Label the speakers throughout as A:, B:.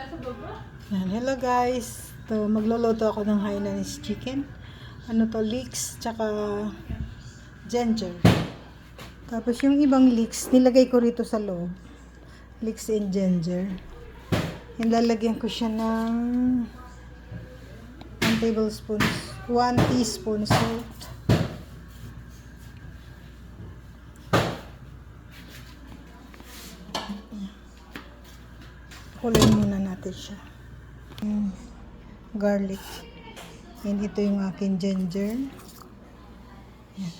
A: Yan, hello guys. To magluluto ako ng Hainanese chicken. Ano to, leeks tsaka ginger. Tapos yung ibang leeks nilagay ko rito sa loob. Leeks and ginger. Nilalagyan ko siya ng 1 tablespoon, 1 teaspoon salt. Kulayin muna natin siya. Garlic. And ito yung aking ginger. Yan.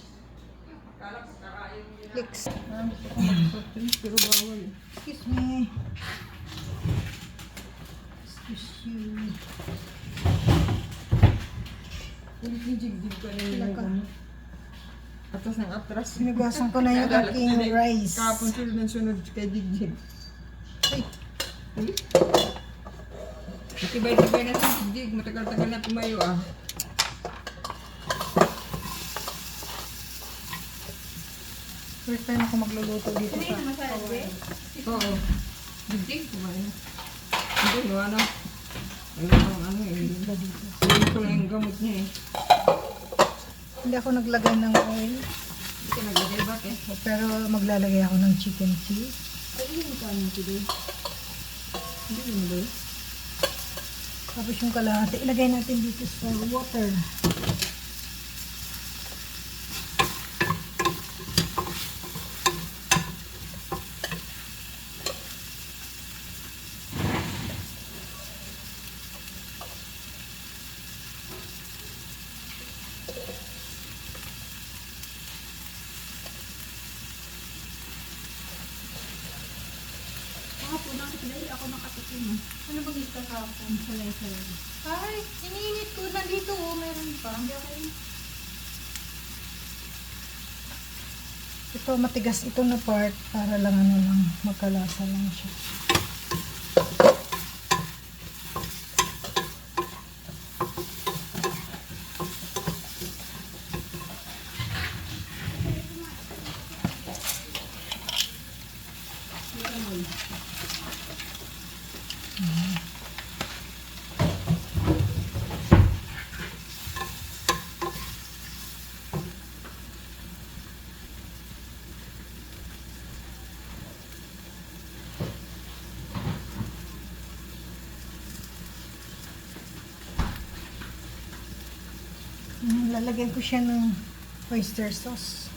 A: Leeks.
B: Pero bawal.
A: Excuse me. Excuse you.
B: Jig-jig ka na yung ano. Atas ng atras.
A: Sinugasan ko na yung aking rice.
B: Kapon sunod ng sunod kay Jig-jig.
A: Ay,
B: Matibay-tibay na si Jig-jig. Matagal-tagal na tumayo ah.
A: first time ako magluluto dito sa
B: Oo. Jig-jig kumain. Hindi, gawa na. Ano eh. Hindi ko lang yung gamot niya eh.
A: Hindi ako naglagay ng oil.
B: Hindi ka naglagay bakit?
A: Pero maglalagay ako ng chicken cheese.
B: Ay, hindi mo kanya today. Hindi mo ba?
A: Tapos yung kalahati, ilagay natin dito sa water.
C: Ako nakatikim. Ano bang ito kahapon? Salay-salay. Ay, iniinit ko. Nandito meron pa. Hindi okay.
A: Ito matigas ito na part para lang ano lang magkalasa lang siya. Lalagyan ko siya ng oyster sauce.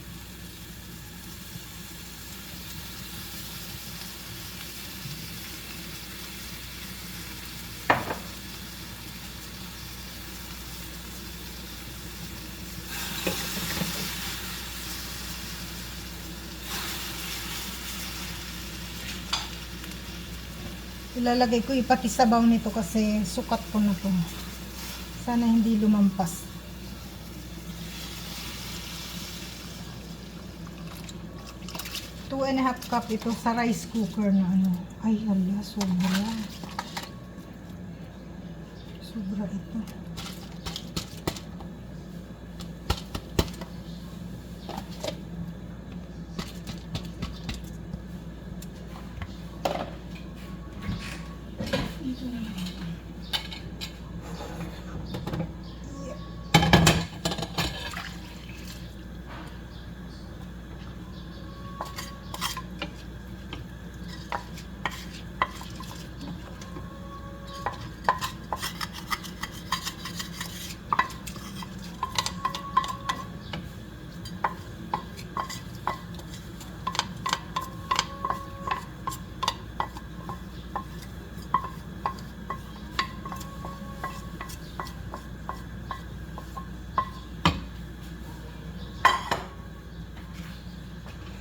A: Ilalagay ko ipati sabaw nito kasi sukat ko na to. Sana hindi lumampas. Two and a half cup ito sa rice cooker na ano. Ay, hala, sobra. Sobra ito.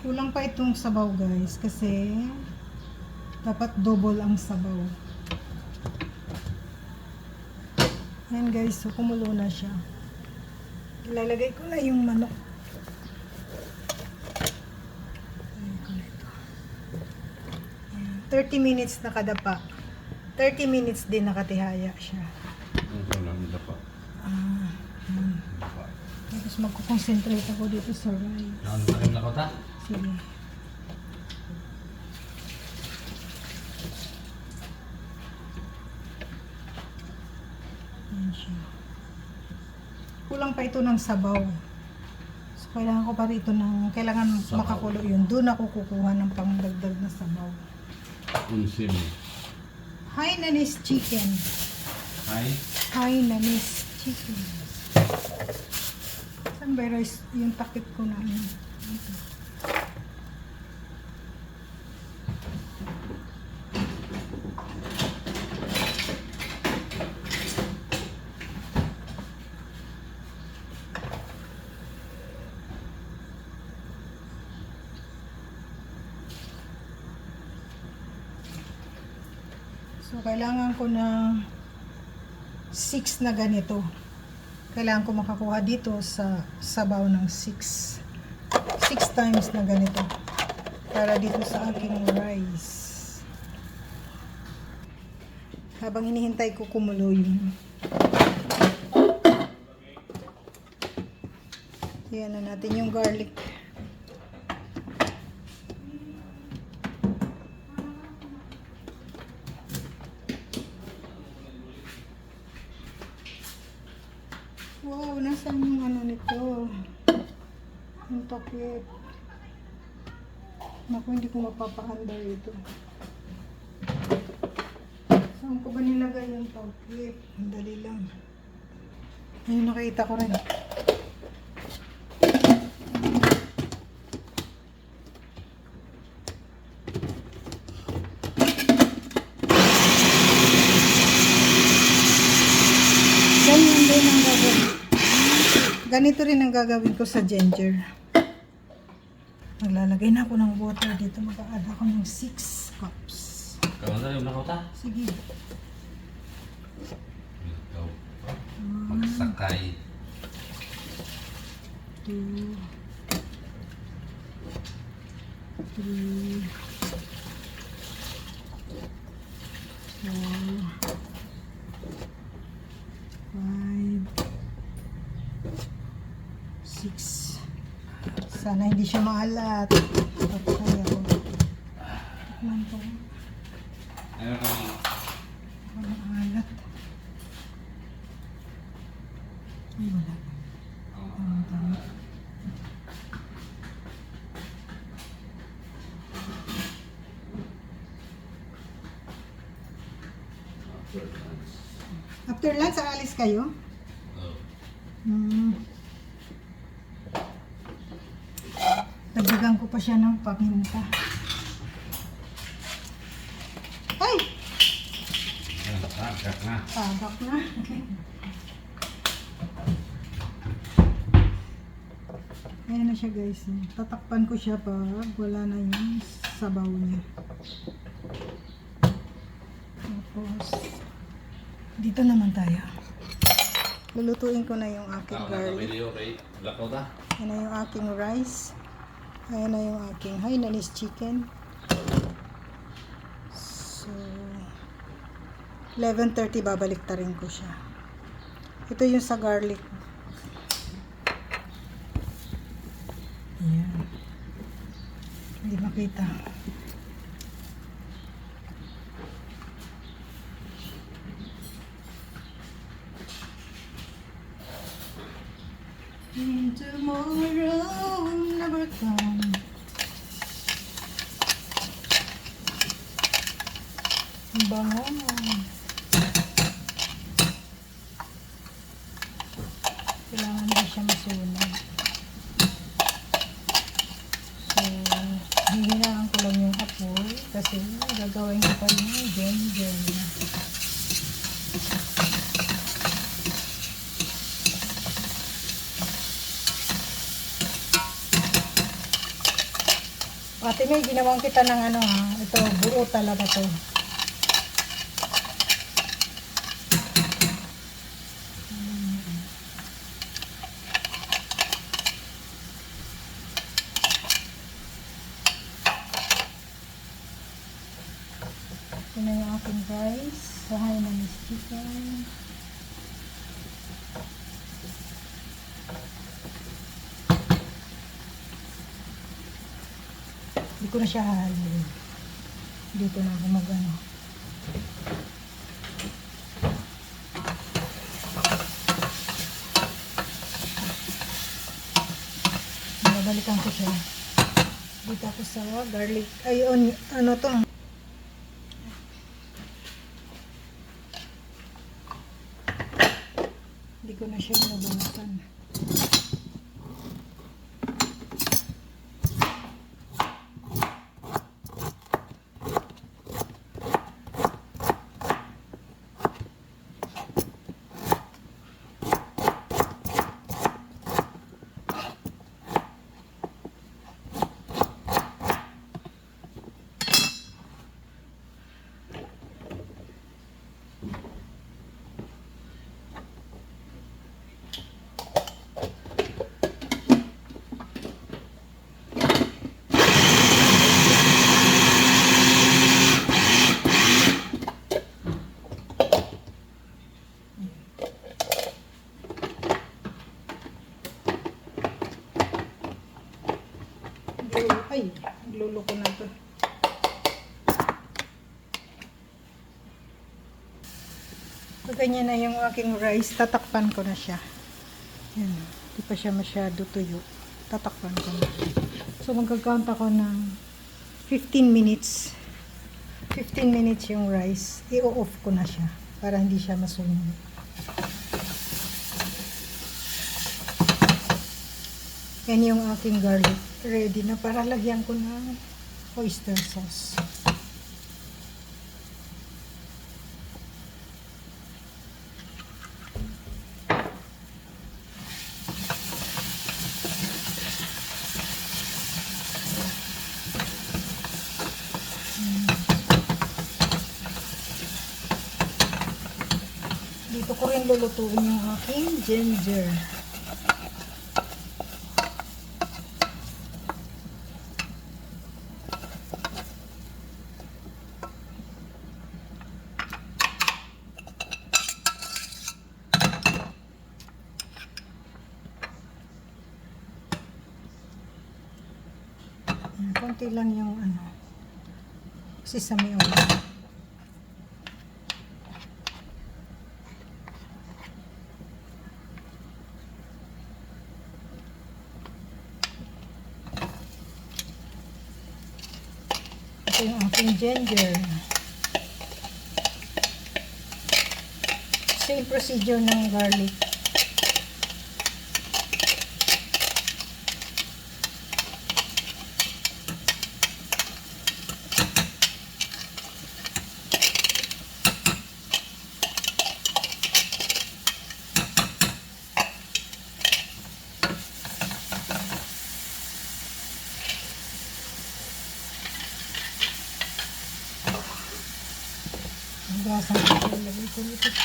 A: Kulang pa itong sabaw guys kasi dapat double ang sabaw. Ayan guys, so kumulo na siya. Ilalagay ko na yung manok. Ayan ko na ito. Ayan, 30 minutes nakadapa. 30 minutes din nakatihaya siya. Tapos magkukonsentrate ako dito sa rice.
D: Ano tayo na ko ta?
A: Sige. kulang pa ito ng sabaw. So, kailangan ko pa rito kailangan
D: Sabaw.
A: makakulo yun. Doon ako kukuha ng pangdagdag na sabaw.
D: Unsim.
A: Hainanese chicken.
D: Hi.
A: Hainanese chicken. Saan ba yung takip ko na ano? Ito. So, kailangan ko na 6 na ganito. Kailangan ko makakuha dito sa sabaw ng 6. 6 times na ganito. Para dito sa aking rice. Habang hinihintay ko kumulo yun. Yan na natin yung garlic. Wow, nasaan yung ano nito? Yung takip. Naku, hindi ko mapapaandar ito. Saan ko ba nilagay yung takip? Ang dali lang. Ayun, nakita ko rin. Ganyan din ang gagawin. Ganito rin ang gagawin ko sa ginger. Maglalagay na ako ng water dito. Mag-add ako ng 6 cups.
D: Kamu na yung nakota?
A: Sige.
D: Ikaw. Magsakay.
A: 2 3 4 5 6. Sana hindi siya maalat. Patay ako. Tikman ko.
D: Ano kami?
A: Walang alat. Ay, wala. Tama. After lunch, aalis kayo?
D: Oh.
A: Dagdagan ko pa siya ng paminta. Ay!
D: Agak na.
A: Tabak na. Ayan na siya guys. Tatakpan ko siya pag wala na yung sabaw niya. Tapos, dito naman tayo. Lulutuin ko na yung aking garlic.
D: video kay Lakota.
A: Ayan na yung aking rice. Ayan na yung aking Hainanese chicken. So, 11:30 babalik ta rin ko siya. Ito yung sa garlic. Ayan. Hindi makita. And tomorrow never come. Bango. Kailangan din siya masunog. So, hihinaan ko lang yung apoy kasi gagawin ko pa rin yung ginger. Ate May, ginawang kita ng ano ha. Ito, buo talaga to. Ito na yung aking rice. Sa Hainanese chicken. Hindi ko na siya hahalin. Dito na ako mag-ano. Balikan ko siya. Dito ako sa garlic. Ay, ano to? Hindi ko na siya nabunutan. Ay, nagluluko na to. So, ganyan na yung aking rice. Tatakpan ko na siya. Yan. Hindi pa siya masyado tuyo. Tatakpan ko na. So, magkakount ako ng 15 minutes. 15 minutes yung rice. I-off ko na siya para hindi siya masunog. Yan yung aking garlic. Ready na para lagyan ko ng oyster sauce. Dito ko rin lulutuin yung aking ginger. Konti lang yung sesame oil. Ito yung aking ginger. Same procedure ng garlic. Gasang ko lagay ko ito sa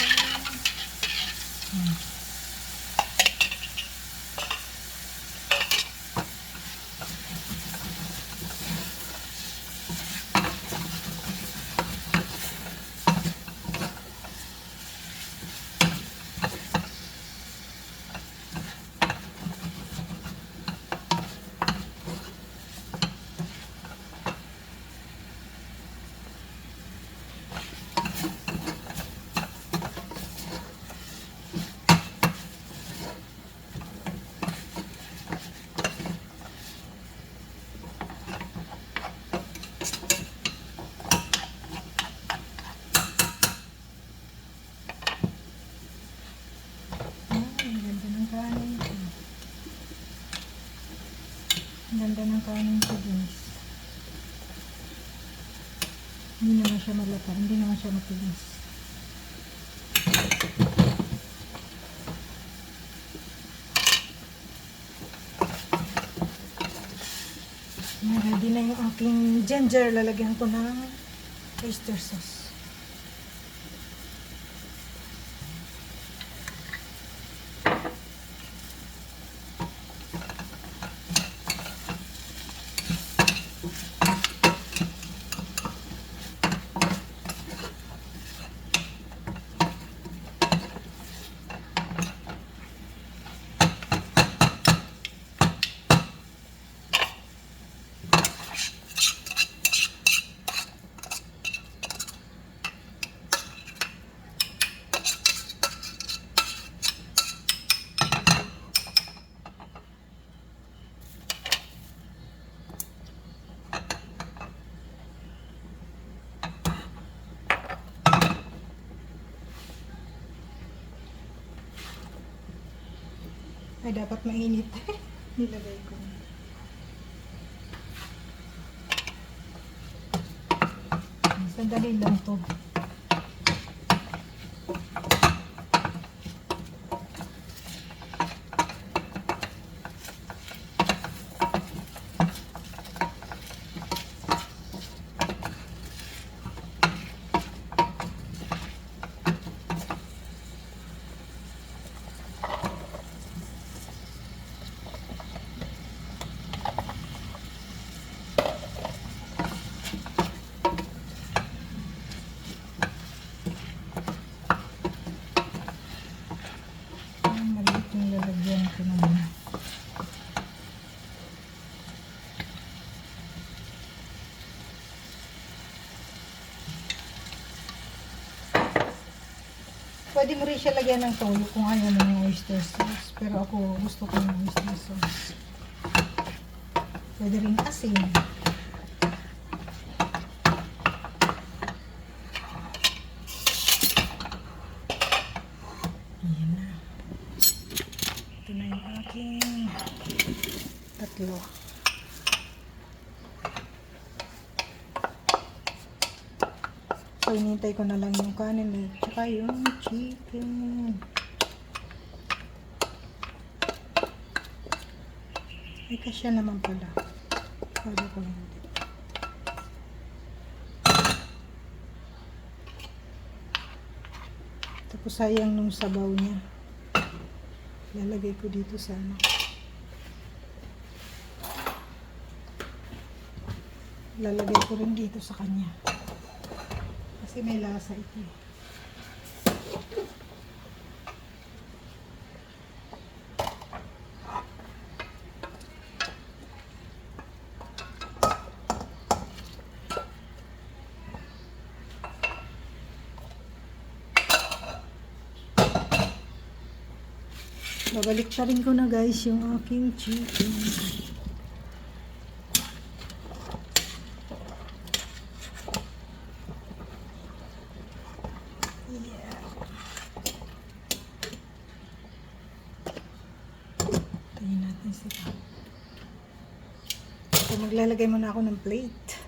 A: ganda ng kanin ko, guys. Hindi naman siya malata, hindi naman siya matigas. Ready na yung aking ginger. Lalagyan ko ng oyster sauce. Ay, dapat mainit. Nilagay ko. Sandali lang to. Maliit yung lalagyan ko naman. Pwede mo rin siya lagyan ng toyo kung ayaw mo ng oyster sauce. Pero ako gusto ko ng oyster sauce. Pwede rin asin. Ayan na. Ito na yung aking tatlo. So, inintay ko na lang yung kanin at saka yung chicken. Ay, kasya naman pala. Sabi ko hindi. Tapos sayang nung sabaw niya. Lalagay ko dito sa ano. Lalagay ko rin dito sa kanya. Kasi may lasa ito. Babalik pa rin ko na guys yung aking chicken. Yeah. Tayin natin sila. So maglalagay muna ako ng plate.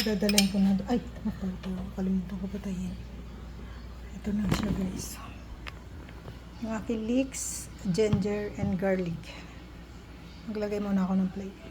A: Dadalahin ko na. Ay, kalimutan ko patayin. Ito na siya guys. Yung aking leeks, ginger, and garlic. Maglagay muna ako ng plate.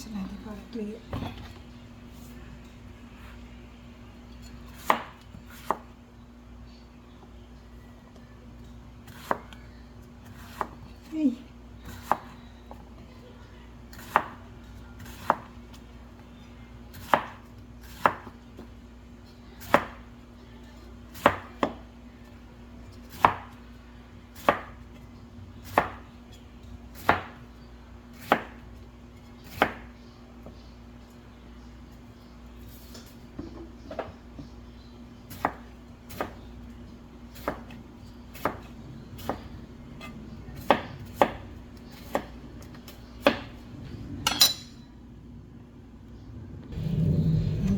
A: Natin para tuyo. Ay.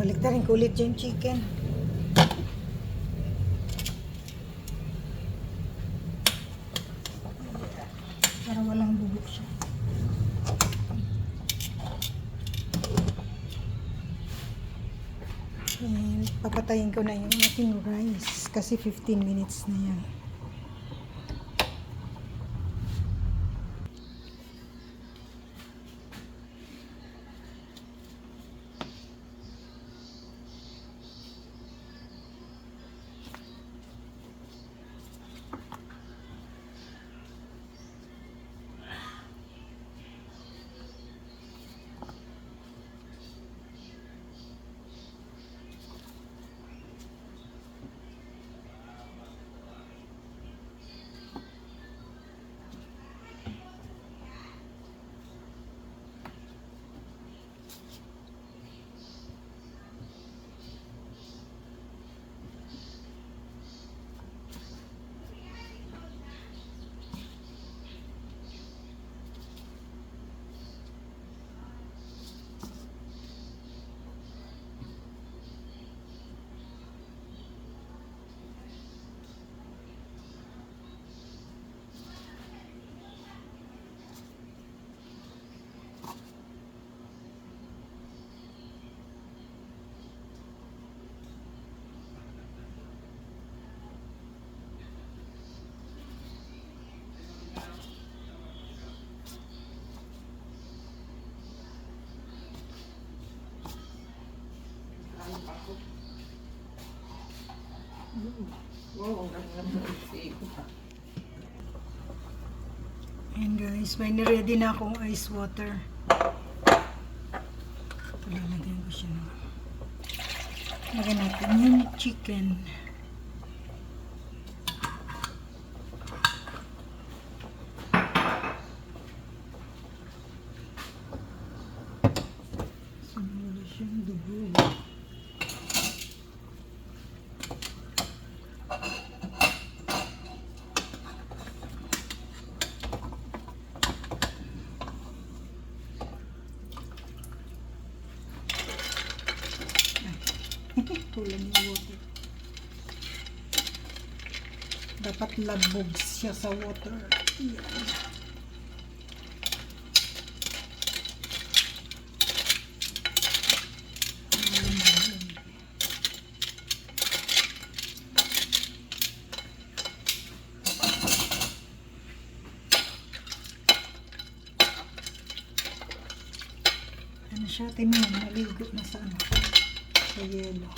A: Baliktarin ko ulit yung chicken. Para walang bubok siya. And papatayin ko na yung ating rice kasi 15 minutes na yan.
B: Oo, kasi ko pa.
A: Ayan guys, may ready na akong ice water. Lalagyan ko siya na. Lagyan natin yung chicken. Wala siyang dugo. Kulang yung water. Dapat labog siya sa water. Yan. Ano siya? Tingnan, naligo na sa ano? Sa yelo.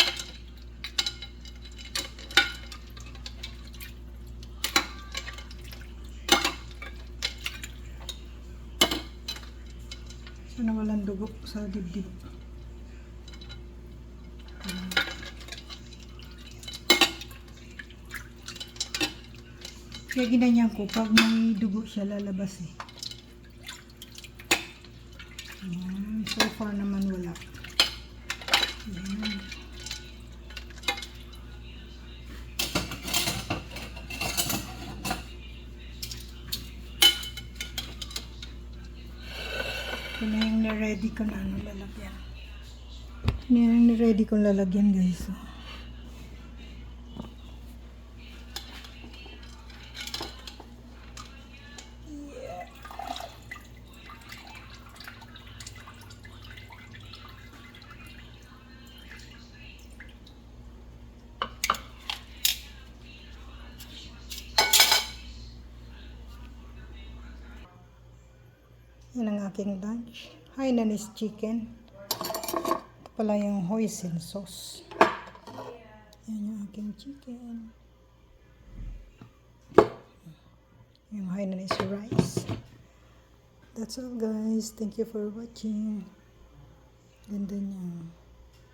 A: Sana walang dugo sa dibdib. Kaya ginanyan ko, pag may dugo siya lalabas eh. Ayan. So far naman wala. Ayan. Ito na yung na-ready ko na ano lalagyan. Ito na yung na-ready kong lalagyan guys. So, yan ang aking lunch. Hainanese chicken. Ito pala yung hoisin sauce. Yan yung aking chicken. Yung Hainanese rice. That's all guys. Thank you for watching. Ganda niya.